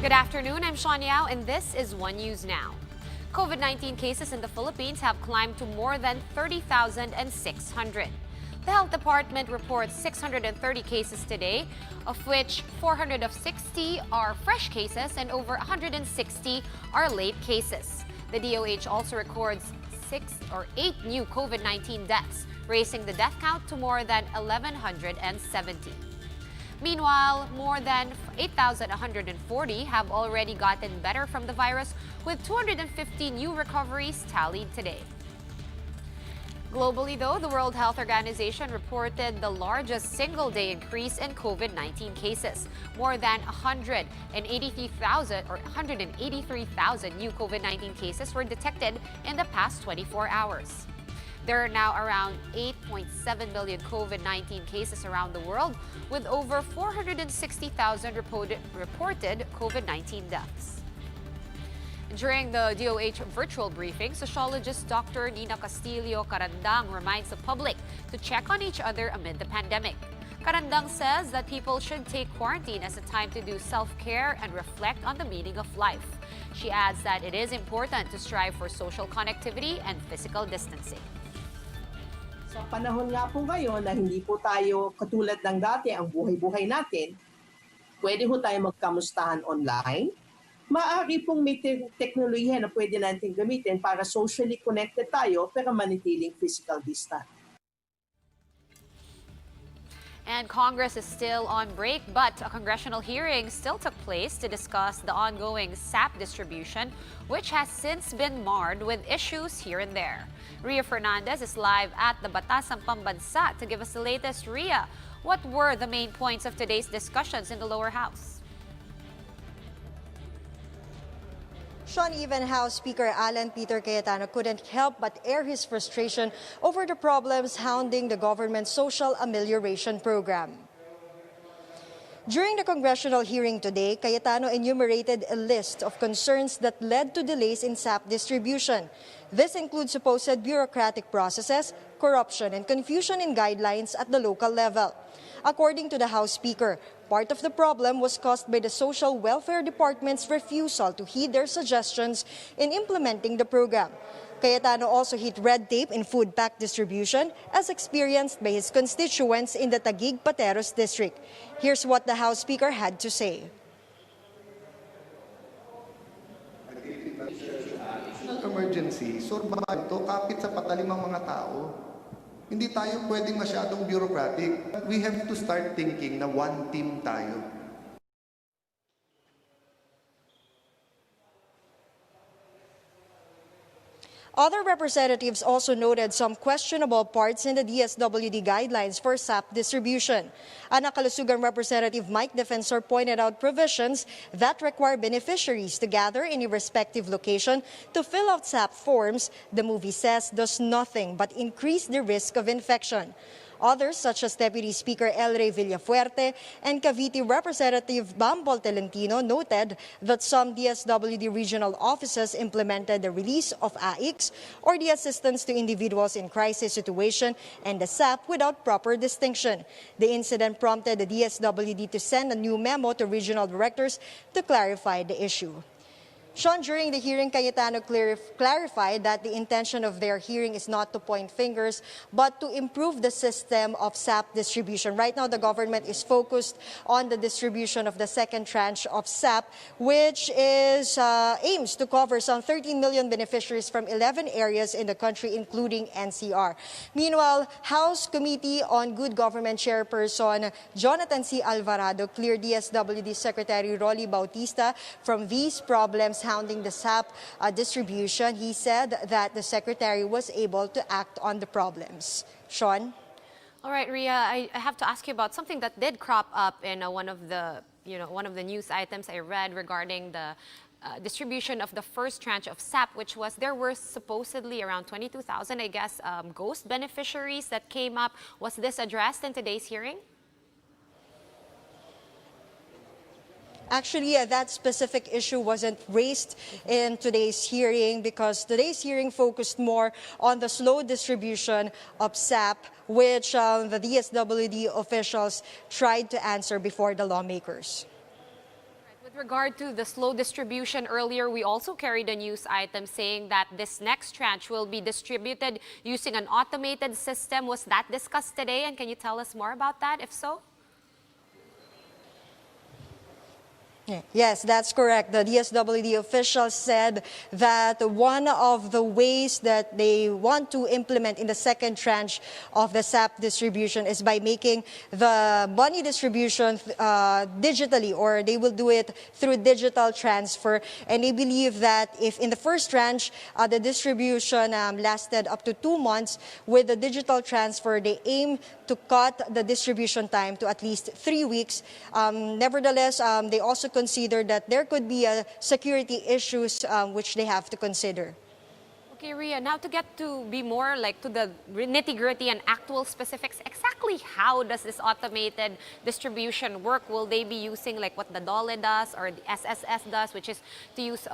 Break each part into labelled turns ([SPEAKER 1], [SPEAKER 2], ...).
[SPEAKER 1] Good afternoon, I'm Sean Yao, and this is One News Now. COVID-19 cases in the Philippines have climbed to more than 30,600. The Health Department reports 630 cases today, of which 460 are fresh cases and over 160 are late cases. The DOH also records 8 new COVID-19 deaths, raising the death count to more than 1,170. Meanwhile, more than 8,140 have already gotten better from the virus, with 250 new recoveries tallied today. Globally, though, the World Health Organization reported the largest single-day increase in COVID-19 cases. More than 183,000 new COVID-19 cases were detected in the past 24 hours. There are now around 8.7 million COVID-19 cases around the world, with over 460,000 reported COVID-19 deaths. During the DOH virtual briefing, sociologist Dr. Nina Castillo Carandang reminds the public to check on each other amid the pandemic. Carandang says that people should take quarantine as a time to do self-care and reflect on the meaning of life. She adds that it is important to strive for social connectivity and physical distancing.
[SPEAKER 2] Sa panahon nga po ngayon na hindi po tayo katulad ng dati ang buhay-buhay natin, pwede po tayo magkamustahan online. Maaari pong may teknolohiya na pwede natin gamitin para socially connected tayo pero manitiling physical distance.
[SPEAKER 1] And Congress is still on break, but a congressional hearing still took place to discuss the ongoing SAP distribution, which has since been marred with issues here and there. Ria Fernandez is live at the Batasang Pambansa to give us the latest. Ria, what were the main points of today's discussions in the lower house?
[SPEAKER 3] Sean, even House Speaker Alan Peter Cayetano couldn't help but air his frustration over the problems hounding the government's social amelioration program. During the congressional hearing today, Cayetano enumerated a list of concerns that led to delays in SAP distribution. This includes supposed bureaucratic processes, corruption, and confusion in guidelines at the local level. According to the House Speaker, part of the problem was caused by the Social Welfare Department's refusal to heed their suggestions in implementing the program. Cayetano also hit red tape in food pack distribution as experienced by his constituents in the Taguig-Pateros district. Here's what the House Speaker had to say.
[SPEAKER 4] Emergency, survive to kapit sa patalim ng mga tao. Hindi tayo pwedeng masyadong bureaucratic. We have to start thinking na one team tayo.
[SPEAKER 3] Other representatives also noted some questionable parts in the DSWD guidelines for SAP distribution. Anakalusugan Representative Mike Defensor pointed out provisions that require beneficiaries to gather in a respective location to fill out SAP forms. The movie says does nothing but increase the risk of infection. Others, such as Deputy Speaker El Rey Villafuerte and Cavite Representative Bambol Tolentino, noted that some DSWD regional offices implemented the release of AICs or the assistance to individuals in crisis situation and the SAP without proper distinction. The incident prompted the DSWD to send a new memo to regional directors to clarify the issue. Sean, during the hearing, Cayetano clarified that the intention of their hearing is not to point fingers, but to improve the system of SAP distribution. Right now, the government is focused on the distribution of the second tranche of SAP, which is aims to cover some 13 million beneficiaries from 11 areas in the country, including NCR. Meanwhile, House Committee on Good Government Chairperson Jonathan C. Alvarado cleared DSWD Secretary Rolly Bautista from these problems hounding the SAP distribution. He said that the secretary was able to act on the problems. Sean?
[SPEAKER 1] All right, Ria, I have to ask you about something that did crop up in one of the news items I read regarding the distribution of the first tranche of SAP, which was there were supposedly around 22,000, I guess, ghost beneficiaries that came up. Was this addressed in today's hearing?
[SPEAKER 3] Actually, that specific issue wasn't raised in today's hearing because today's hearing focused more on the slow distribution of SAP, which the DSWD officials tried to answer before the lawmakers.
[SPEAKER 1] With With regard to the slow distribution earlier, we also carried a news item saying that this next tranche will be distributed using an automated system. Was that discussed today? And can you tell us more about that, if so?
[SPEAKER 3] Yes, that's correct. The DSWD officials said that one of the ways that they want to implement in the second tranche of the SAP distribution is by making the money distribution digitally, or they will do it through digital transfer. And they believe that if in the first tranche, the distribution lasted up to 2 months, with the digital transfer, they aim to cut the distribution time to at least 3 weeks. Nevertheless, they also consider that there could be security issues which they have to consider.
[SPEAKER 1] Okay, Ria, now to get to be more like to the nitty-gritty and actual specifics, exactly how does this automated distribution work? Will they be using like what the DOLE does or the SSS does, which is to use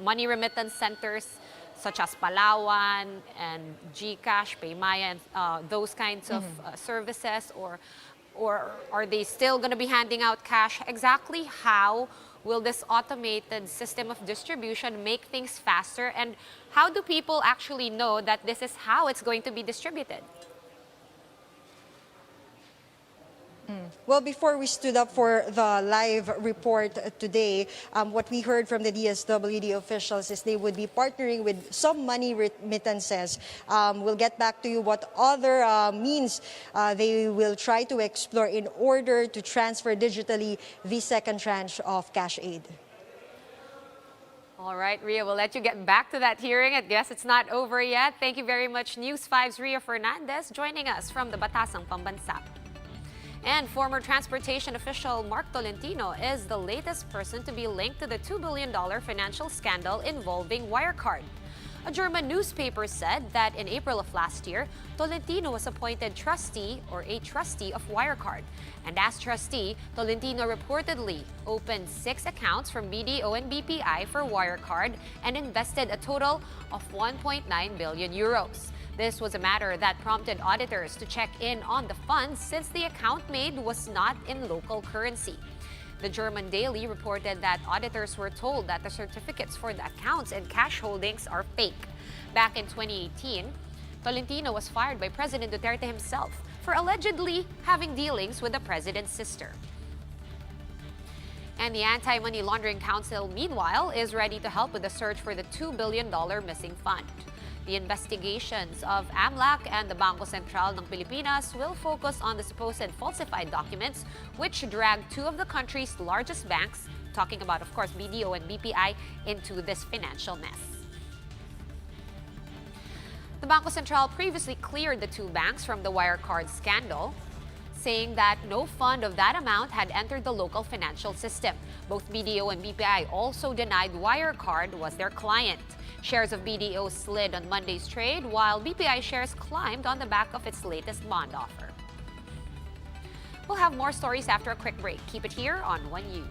[SPEAKER 1] money remittance centers such as Palawan and GCash, PayMaya, and those kinds of services, or are they still going to be handing out cash? Exactly how will this automated system of distribution make things faster, and how do people actually know that this is how it's going to be distributed?
[SPEAKER 3] Well, before we stood up for the live report today, what we heard from the DSWD officials is they would be partnering with some money remittances. We'll get back to you what other means they will try to explore in order to transfer digitally the second tranche of cash aid.
[SPEAKER 1] All right, Ria, we'll let you get back to that hearing. I guess it's not over yet. Thank you very much, News 5's Ria Fernandez, joining us from the Batasang Pambansa. And former transportation official Mark Tolentino is the latest person to be linked to the $2 billion financial scandal involving Wirecard. A German newspaper said that in April of last year, Tolentino was appointed trustee or a trustee of Wirecard. And as trustee, Tolentino reportedly opened 6 accounts from BDO and BPI for Wirecard and invested a total of 1.9 billion euros. This was a matter that prompted auditors to check in on the funds since the account made was not in local currency. The German Daily reported that auditors were told that the certificates for the accounts and cash holdings are fake. Back in 2018, Tolentino was fired by President Duterte himself for allegedly having dealings with the president's sister. And the Anti-Money Laundering Council, meanwhile, is ready to help with the search for the $2 billion missing fund. The investigations of AMLAC and the Bangko Sentral ng Pilipinas will focus on the supposed falsified documents which dragged 2 of the country's largest banks, talking about, of course, BDO and BPI, into this financial mess. The Bangko Sentral previously cleared the 2 banks from the Wirecard scandal, saying that no fund of that amount had entered the local financial system. Both BDO and BPI also denied Wirecard was their client. Shares of BDO slid on Monday's trade, while BPI shares climbed on the back of its latest bond offer. We'll have more stories after a quick break. Keep it here on One News.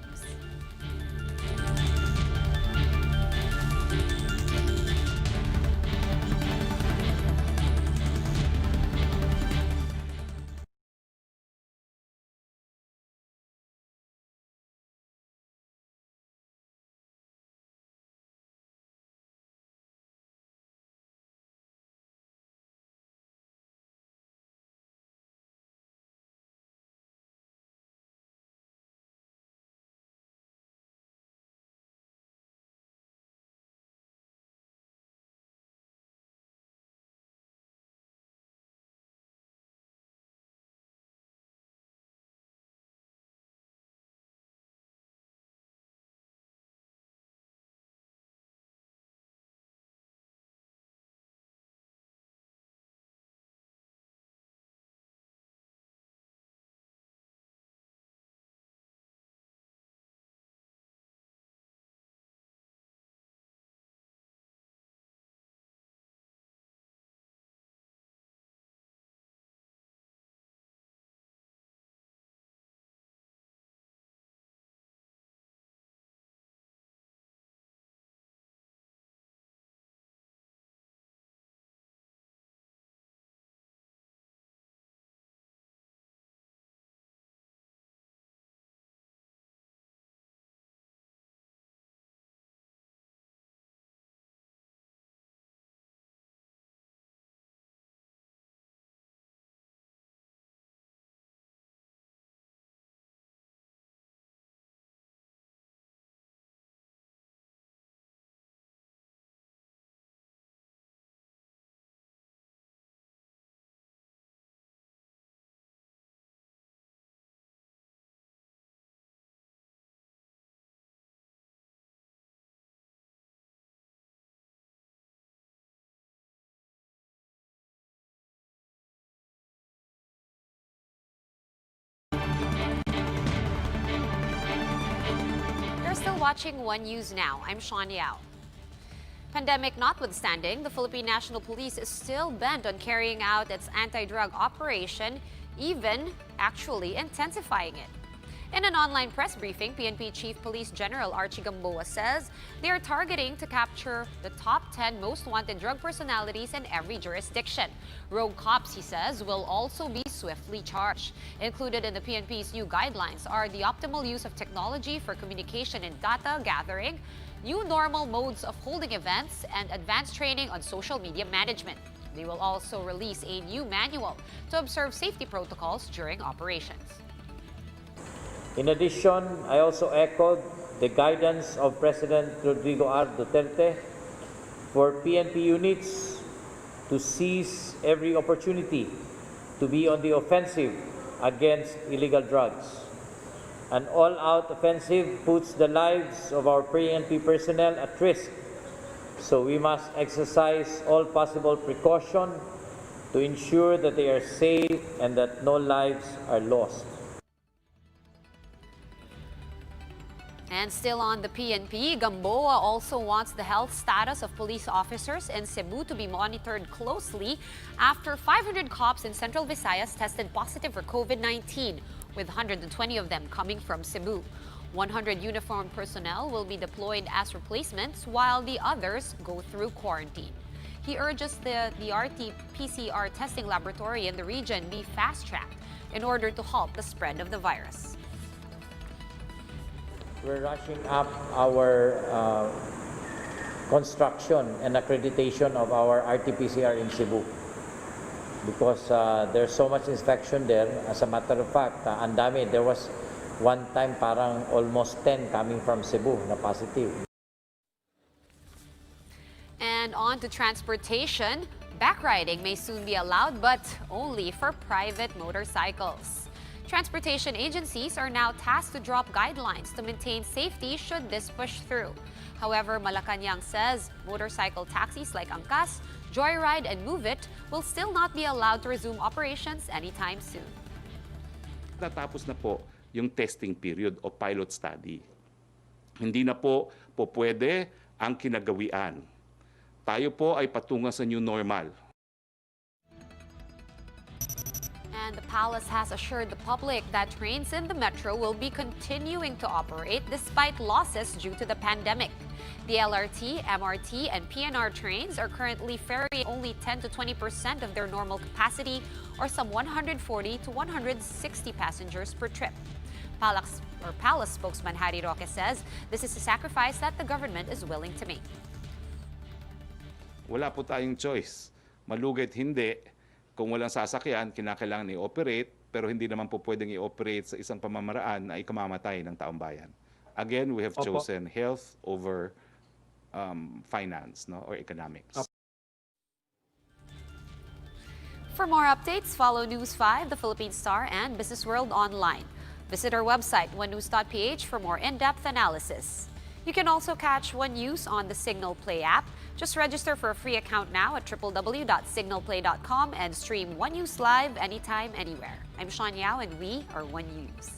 [SPEAKER 1] watching One News Now. I'm Sean Yao. Pandemic notwithstanding, the Philippine National Police is still bent on carrying out its anti-drug operation, even actually intensifying it. In an online press briefing, PNP Chief Police General Archie Gamboa says they are targeting to capture the top 10 most wanted drug personalities in every jurisdiction. Rogue cops, he says, will also be swiftly charged. Included in the PNP's new guidelines are the optimal use of technology for communication and data gathering, new normal modes of holding events, and advanced training on social media management. They will also release a new manual to observe safety protocols during operations.
[SPEAKER 5] In addition, I also echoed the guidance of President Rodrigo R. Duterte for PNP units to seize every opportunity to be on the offensive against illegal drugs. An all-out offensive puts the lives of our PNP personnel at risk, so we must exercise all possible precaution to ensure that they are safe and that no lives are lost.
[SPEAKER 1] And still on the PNP, Gamboa also wants the health status of police officers in Cebu to be monitored closely after 500 cops in Central Visayas tested positive for COVID-19, with 120 of them coming from Cebu. 100 uniformed personnel will be deployed as replacements while the others go through quarantine. He urges the RT-PCR testing laboratory in the region be fast-tracked in order to halt the spread of the virus.
[SPEAKER 5] We're rushing up our construction and accreditation of our RT-PCR in Cebu because there's so much infection there. As a matter of fact, ang dami. There was one time parang almost 10 coming from Cebu na positive.
[SPEAKER 1] And on to transportation, backriding may soon be allowed, but only for private motorcycles. Transportation agencies are now tasked to drop guidelines to maintain safety should this push through. However, Malacanang says motorcycle taxis like Angkas, Joyride, and Move It will still not be allowed to resume operations anytime soon.
[SPEAKER 6] Natapos na po yung testing period o pilot study. Hindi na po pwede ang kinagawian. Tayo po ay patungo sa new normal.
[SPEAKER 1] And the palace has assured the public that trains in the metro will be continuing to operate despite losses due to the pandemic. The LRT, MRT, and PNR trains are currently ferrying only 10 to 20% of their normal capacity, or some 140 to 160 passengers per trip. Palace spokesman Harry Roque says this is a sacrifice that the government is willing to make.
[SPEAKER 6] Wala po tayong choice. Malugit hindi. Kung walang sasakyan, kinakailangan i-operate, pero hindi naman po pwedeng i-operate sa isang pamamaraan na ikamamatay ng taong bayan. Again, we have chosen health over finance, no, or economics.
[SPEAKER 1] For more updates, follow News 5, the Philippine Star, and Business World online. Visit our website, onenews.ph, for more in-depth analysis. You can also catch One News on the Signal Play app. Just register for a free account now at www.signalplay.com and stream One News live anytime, anywhere. I'm Sean Yao, and we are One News.